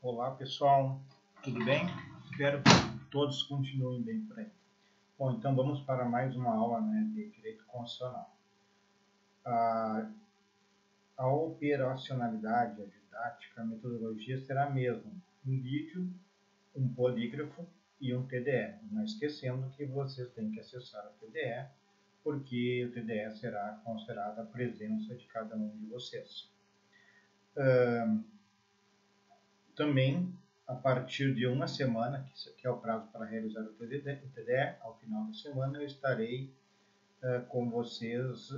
Olá pessoal, tudo bem? Espero que todos continuem bem por aí. Bom, então vamos para mais uma aula de Direito Constitucional. A operacionalidade, a didática, a metodologia será a mesma. Um vídeo, um polígrafo e um TDE. Não esquecendo que vocês têm que acessar o TDE, porque o TDE será considerado a presença de cada um de vocês. Também, a partir de uma semana, que é o prazo para realizar o TDE, ao final da semana eu estarei com vocês,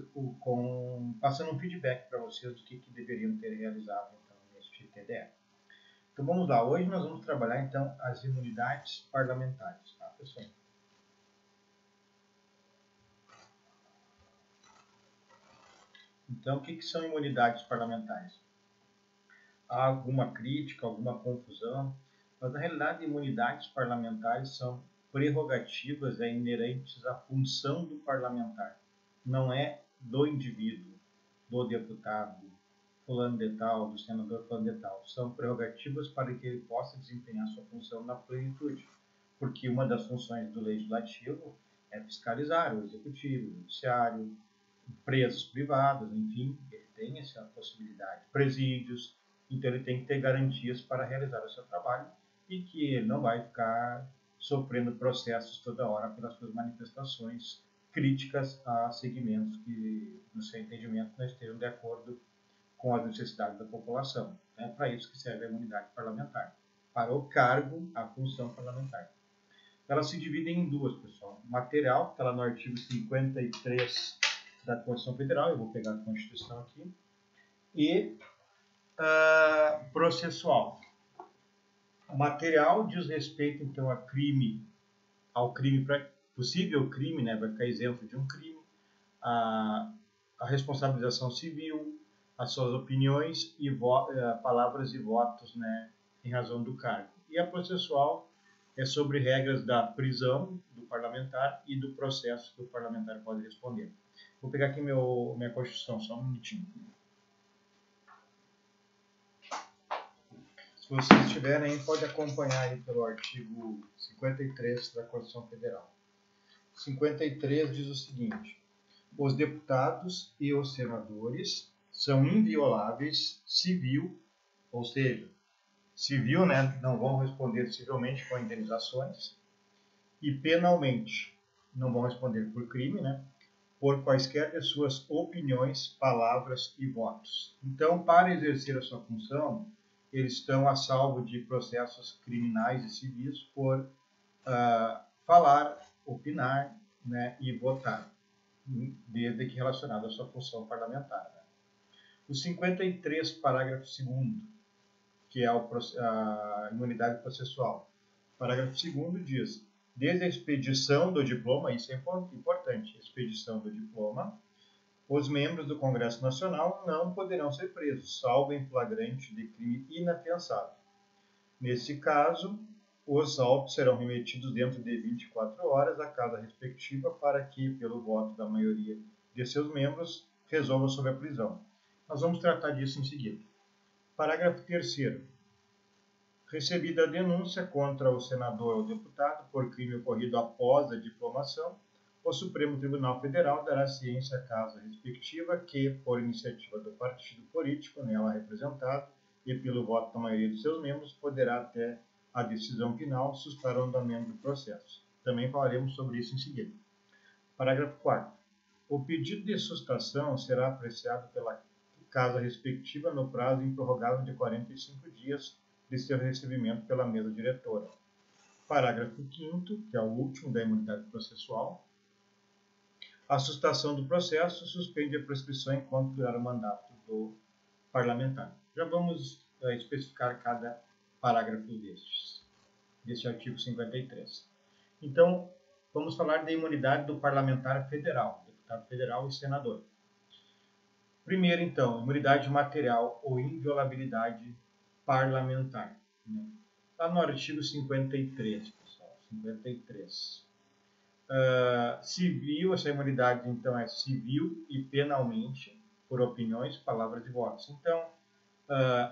passando um feedback para vocês do que deveriam ter realizado então, neste TDE. Então vamos lá, hoje nós vamos trabalhar então as imunidades parlamentares, tá pessoal? Então o que são imunidades parlamentares? Há alguma crítica, alguma confusão, mas na realidade imunidades parlamentares são prerrogativas inerentes à função do parlamentar, não é do indivíduo, do deputado, fulano de tal, do senador fulano de tal, são prerrogativas para que ele possa desempenhar sua função na plenitude, porque uma das funções do legislativo é fiscalizar o executivo, o judiciário, empresas privadas, enfim, ele tem essa possibilidade, presídios. Então ele tem que ter garantias para realizar o seu trabalho e que ele não vai ficar sofrendo processos toda hora pelas suas manifestações críticas a segmentos que, no seu entendimento, não estejam de acordo com as necessidades da população. É para isso que serve a imunidade parlamentar, para o cargo, a função parlamentar. Elas se dividem em duas, pessoal. Material, que está lá no artigo 53 da Constituição Federal, eu vou pegar a Constituição aqui, e processual. O material diz respeito, então, ao crime, possível crime, vai ficar isento de um crime, a responsabilização civil, as suas opiniões e palavras e votos, em razão do cargo. E a processual é sobre regras da prisão do parlamentar e do processo que o parlamentar pode responder. Vou pegar aqui minha Constituição, só um minutinho. Se vocês tiverem, pode acompanhar aí pelo artigo 53 da Constituição Federal. 53 diz o seguinte: os deputados e os senadores são invioláveis civil, ou seja, civil, não vão responder civilmente com indenizações, e penalmente, não vão responder por crime, por quaisquer de suas opiniões, palavras e votos. Então, para exercer a sua função, eles estão a salvo de processos criminais e civis por falar, opinar, e votar, desde que relacionado à sua função parlamentar. O 53, parágrafo 2º, que é a imunidade processual. Parágrafo 2º diz: desde a expedição do diploma, isso é importante, expedição do diploma, os membros do Congresso Nacional não poderão ser presos, salvo em flagrante de crime inafiançável. Nesse caso, os autos serão remetidos dentro de 24 horas à casa respectiva para que, pelo voto da maioria de seus membros, resolva sobre a prisão. Nós vamos tratar disso em seguida. Parágrafo 3º. Recebida a denúncia contra o senador ou deputado por crime ocorrido após a diplomação, o Supremo Tribunal Federal dará ciência à casa respectiva que, por iniciativa do partido político nela representado e pelo voto da maioria de seus membros, poderá até a decisão final sustar o andamento do processo. Também falaremos sobre isso em seguida. Parágrafo 4º. O pedido de sustação será apreciado pela casa respectiva no prazo improrrogável de 45 dias de seu recebimento pela mesa diretora. Parágrafo 5º, que é o último da imunidade processual. A sustação do processo suspende a prescrição enquanto durar o mandato do parlamentar. Já vamos especificar cada parágrafo deste artigo 53. Então, vamos falar da imunidade do parlamentar federal, deputado federal e senador. Primeiro, então, imunidade material ou inviolabilidade parlamentar. Está no artigo 53, pessoal, 53. Civil, essa imunidade então é civil e penalmente por opiniões, palavras e votos. Então,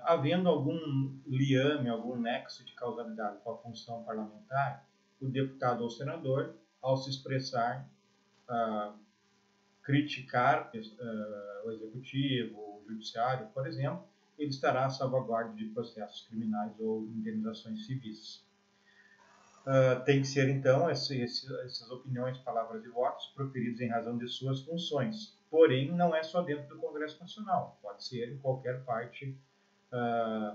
Havendo algum liame, algum nexo de causalidade com a função parlamentar, o deputado ou senador, ao se expressar, criticar o executivo, o judiciário, por exemplo, ele estará à salvaguarda de processos criminais ou indenizações civis. Tem que ser, então, essas opiniões, palavras e votos proferidos em razão de suas funções. Porém, não é só dentro do Congresso Nacional, pode ser em qualquer parte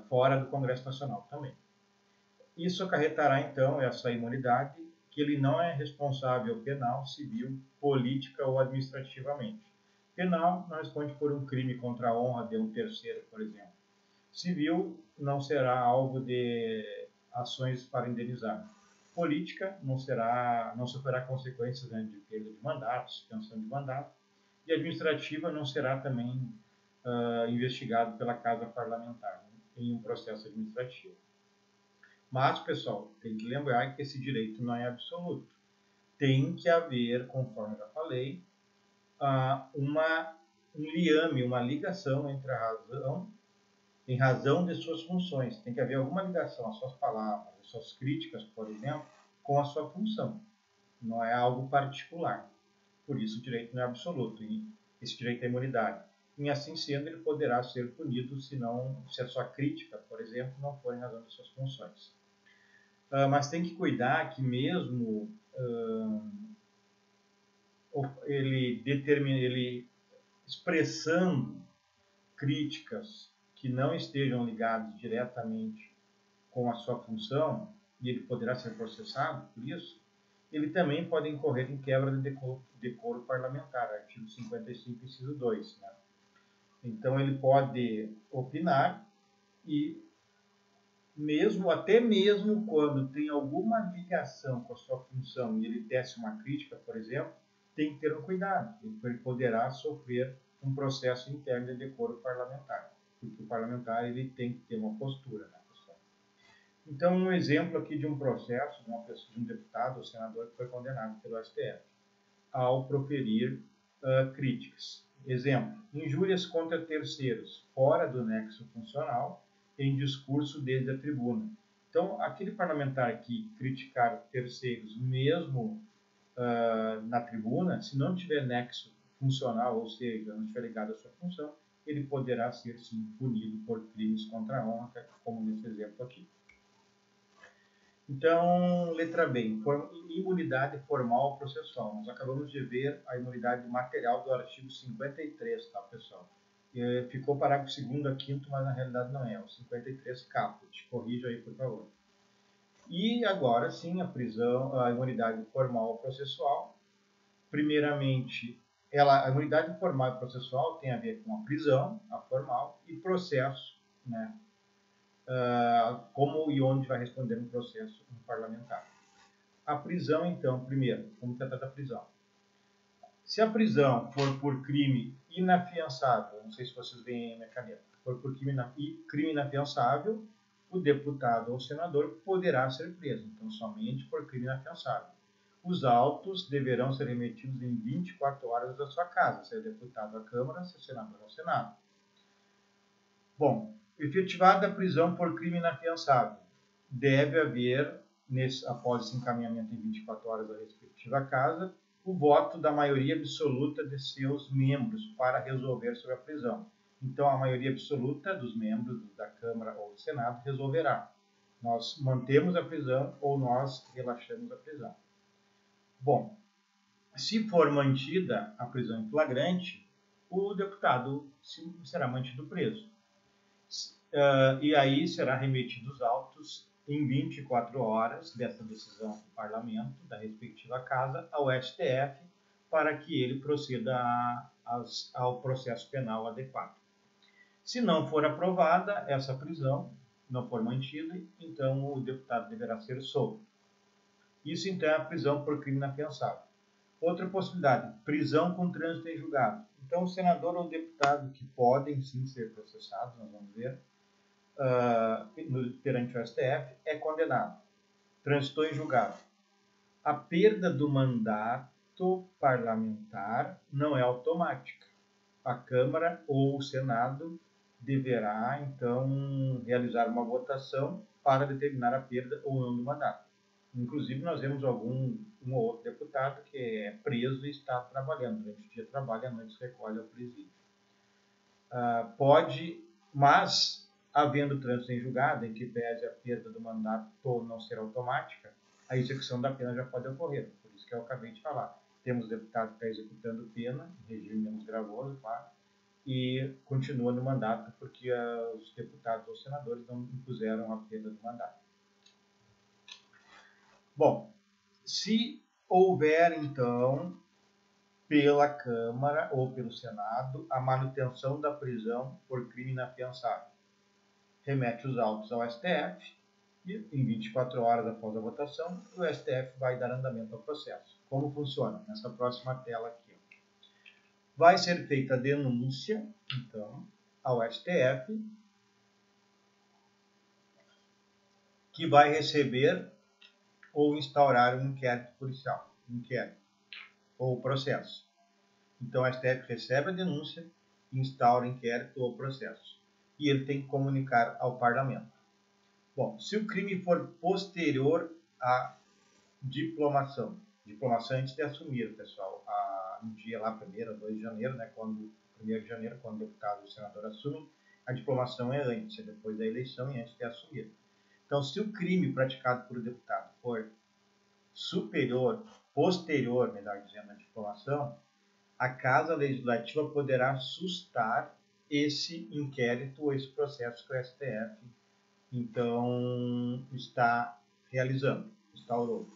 fora do Congresso Nacional também. Isso acarretará, então, essa imunidade, que ele não é responsável penal, civil, política ou administrativamente. Penal não responde por um crime contra a honra de um terceiro, por exemplo. Civil não será alvo de ações para indenizar. Política não sofrerá consequências, né, de perda de mandato, suspensão de mandato. E administrativa não será também investigado pela Casa Parlamentar, né, em um processo administrativo. Mas, pessoal, tem que lembrar que esse direito não é absoluto. Tem que haver, conforme eu já falei, um liame, uma ligação entre a razão, em razão de suas funções. Tem que haver alguma ligação, as suas palavras, as suas críticas, por exemplo, com a sua função. Não é algo particular. Por isso, o direito não é absoluto. E esse direito à imunidade. E assim sendo, ele poderá ser punido se a sua crítica, por exemplo, não for em razão de suas funções. Mas tem que cuidar que mesmo ele expressando críticas que não estejam ligadas diretamente com a sua função, e ele poderá ser processado por isso, ele também pode incorrer em quebra de decoro parlamentar, artigo 55, inciso 2. Né? Então, ele pode opinar e até mesmo quando tem alguma ligação com a sua função e ele tece uma crítica, por exemplo, tem que ter um cuidado, ele poderá sofrer um processo interno de decoro parlamentar, porque o parlamentar ele tem que ter uma postura, né, pessoal? Então, um exemplo aqui de um processo de um deputado ou senador que foi condenado pelo STF ao proferir críticas. Exemplo, injúrias contra terceiros, fora do nexo funcional, em discurso desde a tribuna. Então, aquele parlamentar que criticar terceiros, mesmo na tribuna, se não tiver nexo funcional, ou seja, não estiver ligado à sua função, ele poderá ser, sim, punido por crimes contra a honra, como nesse exemplo aqui. Então, letra B, imunidade formal processual. Nós acabamos de ver a imunidade material do artigo 53, tá, pessoal? Ficou parágrafo 2º a 5º, mas na realidade não é. O 53 caput. Corrija aí, por favor. E agora sim, a imunidade formal processual. Primeiramente, a imunidade formal e processual tem a ver com a prisão, a formal, e processo, né? Como e onde vai responder um processo parlamentar. A prisão, então, primeiro, como tratar da prisão? Se a prisão for por crime inafiançável, não sei se vocês veem a minha caneta, for por crime inafiançável, o deputado ou senador poderá ser preso, então somente por crime inafiançável. Os autos deverão ser remetidos em 24 horas da sua casa, se é deputado à Câmara, se é senador ao Senado. Bom, efetivada a prisão por crime inafiançável, deve haver, após esse encaminhamento em 24 horas da respectiva casa, o voto da maioria absoluta de seus membros para resolver sobre a prisão. Então, a maioria absoluta dos membros da Câmara ou do Senado resolverá. Nós mantemos a prisão ou nós relaxamos a prisão. Bom, se for mantida a prisão em flagrante, o deputado será mantido preso. E aí será remetido os autos em 24 horas dessa decisão do parlamento, da respectiva casa, ao STF, para que ele proceda ao processo penal adequado. Se não for aprovada essa prisão, não for mantida, então o deputado deverá ser solto. Isso então é a prisão por crime inafiançável. Outra possibilidade, prisão com trânsito em julgado. Então o senador ou o deputado que podem sim ser processados, nós vamos ver, perante o STF, é condenado. Transitou em julgado. A perda do mandato parlamentar não é automática. A Câmara ou o Senado deverá, então, realizar uma votação para determinar a perda ou não do mandato. Inclusive, nós vemos um ou outro deputado que é preso e está trabalhando. Durante o dia trabalha, à noite se recolhe ao presídio. Mas, havendo trânsito em julgado, em que pese a perda do mandato ou não ser automática, a execução da pena já pode ocorrer. Por isso que eu acabei de falar. Temos deputado que está executando pena, em regime menos gravoso, claro, e continua no mandato porque os deputados ou senadores não impuseram a perda do mandato. Bom, se houver, então, pela Câmara ou pelo Senado, a manutenção da prisão por crime inafiançável, remete os autos ao STF e, em 24 horas após a votação, o STF vai dar andamento ao processo. Como funciona? Nessa próxima tela aqui. Vai ser feita a denúncia, então, ao STF, que vai receber ou instaurar um inquérito policial, ou processo. Então, o STF recebe a denúncia, instaura o inquérito ou processo. E ele tem que comunicar ao parlamento. Bom, se o crime for posterior à diplomação antes de assumir, pessoal, no dia lá 1º ou 2 de janeiro, né, 1º de janeiro, quando o deputado ou o senador assumem, a diplomação é antes, é depois da eleição e antes de assumir. Então, se o crime praticado por o deputado for posterior, melhor dizendo, à diplomação, a Casa Legislativa poderá sustar esse inquérito ou esse processo que o STF, então, está realizando, instaurou.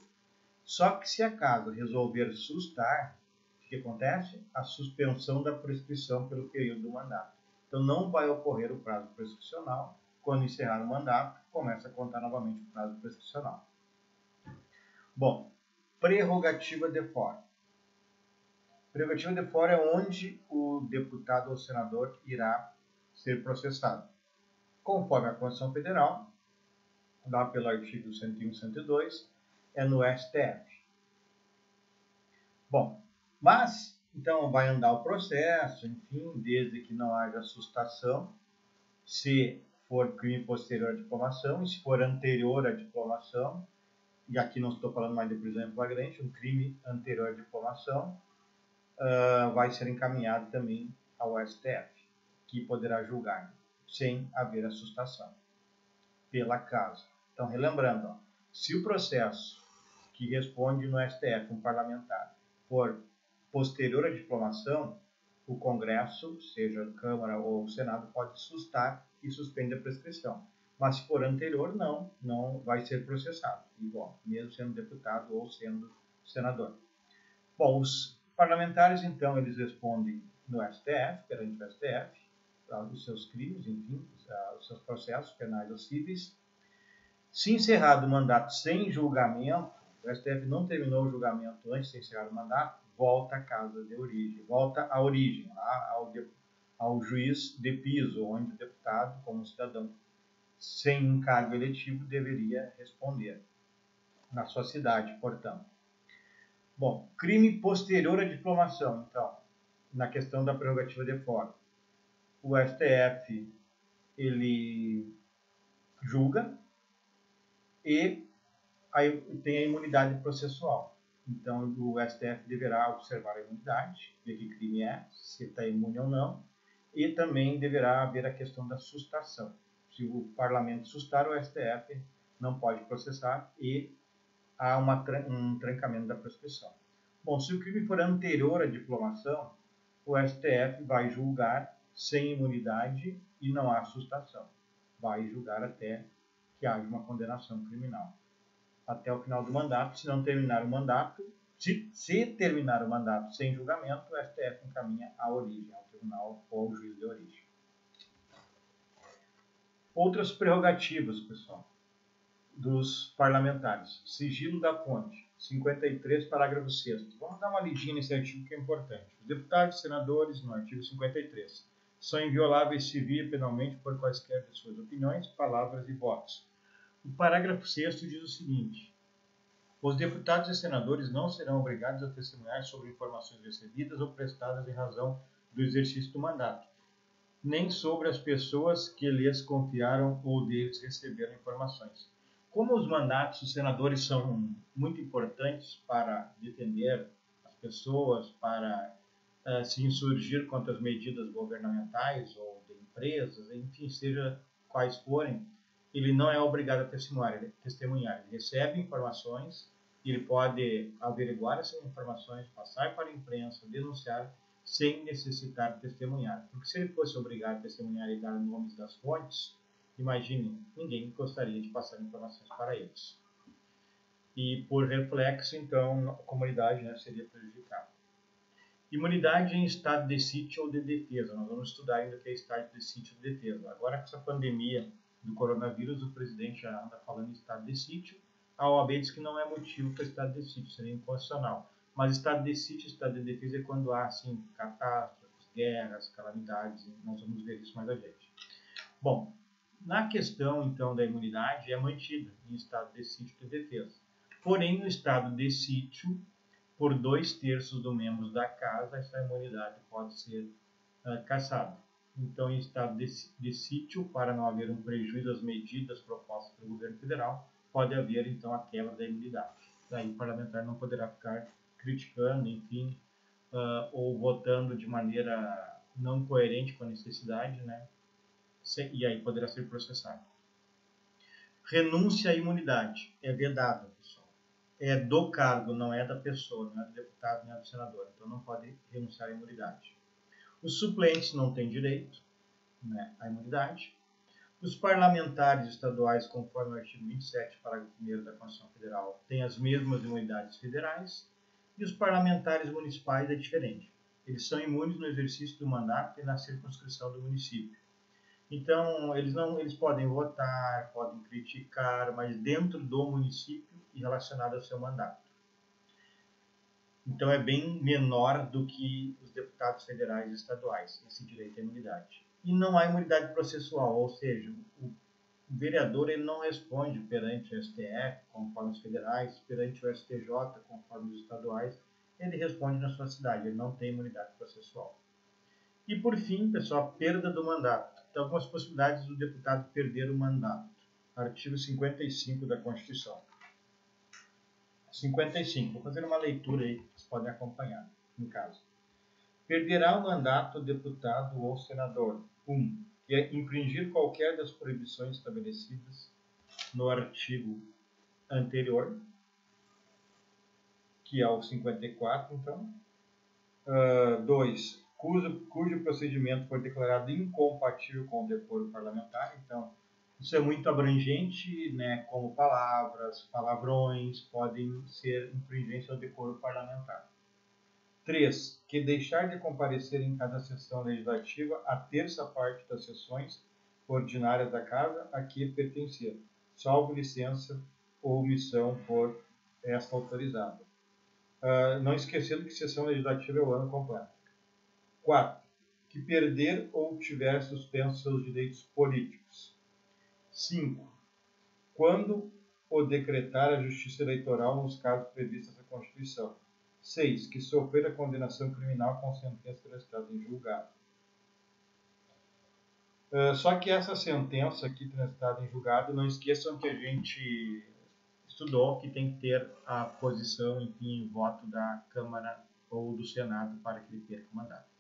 Só que se a Casa resolver sustar, o que acontece? A suspensão da prescrição pelo período do mandato. Então, não vai ocorrer o prazo prescricional. Quando encerrar o mandato, começa a contar novamente o prazo prescricional. Bom, prerrogativa de fora. Prerrogativa de fora é onde o deputado ou senador irá ser processado. Conforme a Constituição Federal, lá pelo artigo 101 e 102, é no STF. Bom, mas, então, vai andar o processo, enfim, desde que não haja sustação, se for crime posterior à diplomação, e se for anterior à diplomação, e aqui não estou falando mais de prisão em flagrante, um crime anterior à diplomação, vai ser encaminhado também ao STF, que poderá julgar, sem haver assustação, pela Casa. Então, relembrando, se o processo que responde no STF, um parlamentar, for posterior à diplomação, o Congresso, seja a Câmara ou o Senado, pode sustar e suspende a prescrição. Mas se for anterior, não vai ser processado, igual, mesmo sendo deputado ou sendo senador. Bom, os parlamentares, então, eles respondem no STF, perante o STF, os seus crimes, enfim, os seus processos penais ou cíveis. Se encerrado o mandato sem julgamento, o STF não terminou o julgamento antes de encerrar o mandato, volta à casa de origem, volta à origem, lá ao juiz de piso, onde o deputado, como cidadão sem encargo eletivo, deveria responder, na sua cidade, portanto. Bom, crime posterior à diplomação, então, na questão da prerrogativa de fora. O STF, ele julga e aí tem a imunidade processual. Então, o STF deverá observar a imunidade, ver que crime é, se está imune ou não, e também deverá haver a questão da sustação. Se o parlamento sustar, o STF não pode processar e há um trancamento da prescrição. Bom, se o crime for anterior à diplomação, o STF vai julgar sem imunidade e não há sustação. Vai julgar até que haja uma condenação criminal. Até o final do mandato, se não terminar o mandato, se terminar o mandato sem julgamento, o STF encaminha à origem, ao tribunal ou ao juiz de origem. Outras prerrogativas, pessoal, dos parlamentares. Sigilo da fonte, 53, parágrafo 6º. Vamos dar uma lidinha nesse artigo que é importante. Os deputados e senadores, no artigo 53, são invioláveis civil e penalmente por quaisquer de suas opiniões, palavras e votos. O parágrafo 6º diz o seguinte: os deputados e senadores não serão obrigados a testemunhar sobre informações recebidas ou prestadas em razão do exercício do mandato, nem sobre as pessoas que lhes confiaram ou deles receberam informações. Como os mandatos dos senadores são muito importantes para defender as pessoas, para se insurgir contra as medidas governamentais ou de empresas, enfim, seja quais forem, ele não é obrigado a testemunhar. Ele recebe informações, ele pode averiguar essas informações, passar para a imprensa, denunciar, sem necessitar testemunhar. Porque se ele fosse obrigado a testemunhar e dar nomes das fontes, imagine, ninguém gostaria de passar informações para eles. E por reflexo, então, a comunidade, né, seria prejudicada. Imunidade em estado de sítio ou de defesa. Nós vamos estudar ainda o que é estado de sítio ou de defesa. Agora, com essa pandemia do coronavírus, o presidente já anda falando em estado de sítio. A OAB diz que não é motivo para estado de sítio, seria inconstitucional. Mas estado de sítio, estado de defesa é quando há, assim, catástrofes, guerras, calamidades. Nós vamos ver isso mais adiante. Bom, na questão, então, da imunidade, é mantida em estado de sítio e de defesa. Porém, no estado de sítio, por 2/3 dos membros da casa, essa imunidade pode ser cassada. Então, em estado de sítio, para não haver um prejuízo às medidas propostas pelo governo federal, pode haver, então, a quebra da imunidade. Daí, o parlamentar não poderá ficar criticando, enfim, ou votando de maneira não coerente com a necessidade, né? E aí poderá ser processado. Renúncia à imunidade é vedada, pessoal. É do cargo, não é da pessoa, não é do deputado, nem é do senador. Então não pode renunciar à imunidade. Os suplentes não têm direito, né, à imunidade. Os parlamentares estaduais, conforme o artigo 27, parágrafo 1º da Constituição Federal, têm as mesmas imunidades federais. E os parlamentares municipais é diferente. Eles são imunes no exercício do mandato e na circunscrição do município. Então, eles podem votar, podem criticar, mas dentro do município e relacionado ao seu mandato. Então, é bem menor do que os deputados federais e estaduais, esse direito à imunidade. E não há imunidade processual, ou seja, o vereador ele não responde perante o STF, conforme os federais, perante o STJ, conforme os estaduais, ele responde na sua cidade, ele não tem imunidade processual. E, por fim, pessoal, a perda do mandato. Então, algumas possibilidades do deputado perder o mandato. Artigo 55 da Constituição. 55. Vou fazer uma leitura aí, que vocês podem acompanhar em casa. Perderá o mandato o deputado ou senador. 1. Que é infringir qualquer das proibições estabelecidas no artigo anterior, que é o 54, então. 2. Cujo procedimento for declarado incompatível com o decoro parlamentar. Então, isso é muito abrangente, né, como palavras, palavrões, podem ser infringência ao decoro parlamentar. 3. Que deixar de comparecer em cada sessão legislativa a terça parte das sessões ordinárias da Casa a que pertencer, salvo licença ou omissão por esta autorizada. Não esquecendo que sessão legislativa é o ano completo. 4. Que perder ou tiver suspenso seus direitos políticos. 5. Quando o decretar a Justiça Eleitoral nos casos previstos na Constituição. 6. Que sofrer a condenação criminal com sentença transitada em julgado. Só que essa sentença aqui transitada em julgado, não esqueçam que a gente estudou que tem que ter a posição, enfim, o voto da Câmara ou do Senado para que ele perca o mandato.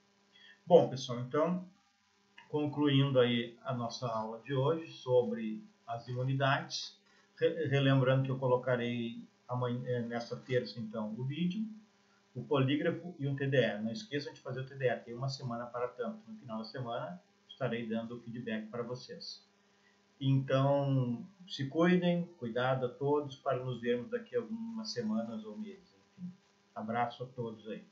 Bom, pessoal, então, concluindo aí a nossa aula de hoje sobre as imunidades, relembrando que eu colocarei amanhã, nessa terça, então, o vídeo, o polígrafo e um TDE. Não esqueçam de fazer o TDE, tem uma semana para tanto. No final da semana, estarei dando o feedback para vocês. Então, se cuidem, cuidado a todos, para nos vermos daqui a algumas semanas ou meses. Enfim, abraço a todos aí.